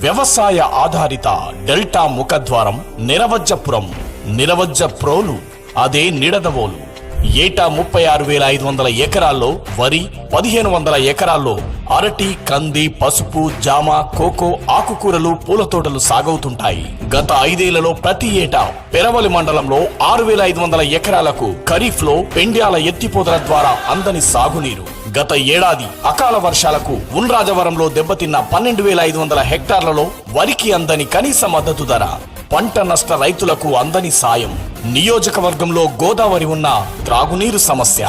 వ్యవసాయ ఆధారిత డెల్టా ముఖద్వారం నిరవజ్జపురం, నిరవజ్జ ప్రోలు, అదే నిడదవోలు. ఏటా 36,500 ఎకరాల్లో వరి, 1,500 ఎకరాల్లో అరటి, కంది, పసుపు, జామ, కోకో, ఆకుకూరలు, పూల తోటలు సాగవుతుంటాయి. గత 5 ఏళ్లలో ప్రతి ఏటా పెరవలి మండలంలో 6,500 ఎకరాలకు ఖరీఫ్ లో పెండ్యాల ఎత్తిపోతల ద్వారా అందని సాగునీరు. గత ఏడాది అకాల వర్షాలకు ఉండ్రాజవరంలో దెబ్బతిన్న 12,500 హెక్టార్లలో వరికి అందని కనీస మద్దతు ధర, పంట నష్ట రైతులకు అందని సాయం. నియోజకవర్గంలో గోదావరి ఉన్న త్రాగునీరు సమస్య,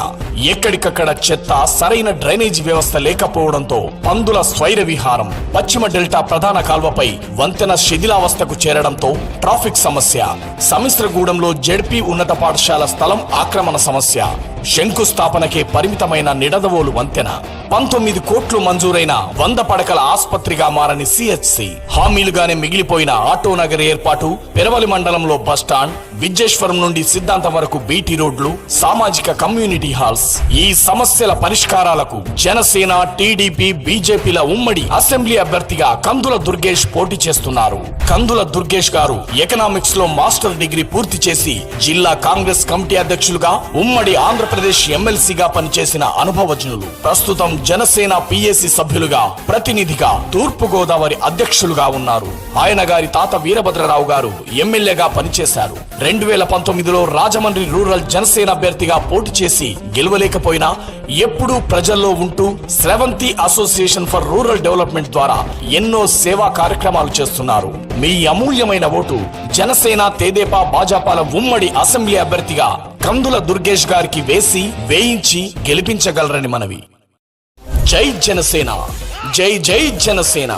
ఎక్కడికక్కడ చెత్త, సరైన డ్రైనేజీ వ్యవస్థ లేకపోవడంతో పందుల స్వైర విహారం, పశ్చిమ డెల్టా ప్రధాన కాల్వపై వంతెన శిథిలావస్థకు చేరడంతో ట్రాఫిక్ సమస్య, సమిశ్రగూడెంలో జెడ్పీ ఉన్నత పాఠశాల స్థలం ఆక్రమణ సమస్య, శంకుస్థాపనకే పరిమితమైన నిడదవోలు వంతెన, 19 కోట్లు మంజూరైన 100 పడకల ఆస్పత్రిగా మారని సిహెచ్సి, హామీలుగానే మిగిలిపోయిన ఆటోనగర్ ఏర్పాటు, పెరవలి మండలంలో బస్టాండ్, విజేశ్వరం నుండి సిద్ధాంతం వరకు బీటీ రోడ్లు, సామాజిక కమ్యూనిటీ హాల్స్. ఈ సమస్యల పరిష్కారాలకు జనసేన, టీడీపీ, బీజేపీల ఉమ్మడి అసెంబ్లీ అభ్యర్థిగా కందుల దుర్గేష్ పోటీ చేస్తున్నారు. కందుల దుర్గేష్ గారు ఎకనామిక్స్ లో మాస్టర్ డిగ్రీ పూర్తి చేసి జిల్లా కాంగ్రెస్ కమిటీ అధ్యక్షులుగా, ఉమ్మడి ఆంధ్రప్రదేశ్ ఎమ్మెల్సీగా పనిచేసిన అనుభవజ్ఞులు. ప్రస్తుతం జనసేన పిఎసి సభ్యులుగా, ప్రతినిధిగా, తూర్పు గోదావరి అధ్యక్షులుగా ఉన్నారు. ఆయన గారి తాత వీరభద్రరావు గారు ఎమ్మెల్యేగా పనిచేశారు. 2019లో రాజమండ్రి రూరల్ జనసేన అభ్యర్థిగా పోటీ చేసి గెలవలేకపోయినా ఎప్పుడూ ప్రజల్లో ఉంటూ స్రవంతి అసోసియేషన్ ఫర్ రూరల్ డెవలప్మెంట్ ద్వారా ఎన్నో సేవా కార్యక్రమాలు చేస్తున్నారు. మీ అమూల్యమైన ఓటు జనసేన, తెదేపా, భాజపాల ఉమ్మడి అసెంబ్లీ అభ్యర్థిగా కందుల దుర్గేష్ గారికి వేయించి గెలిపించగలరని మనవి. జై జనసేన, జై జై జనసేన.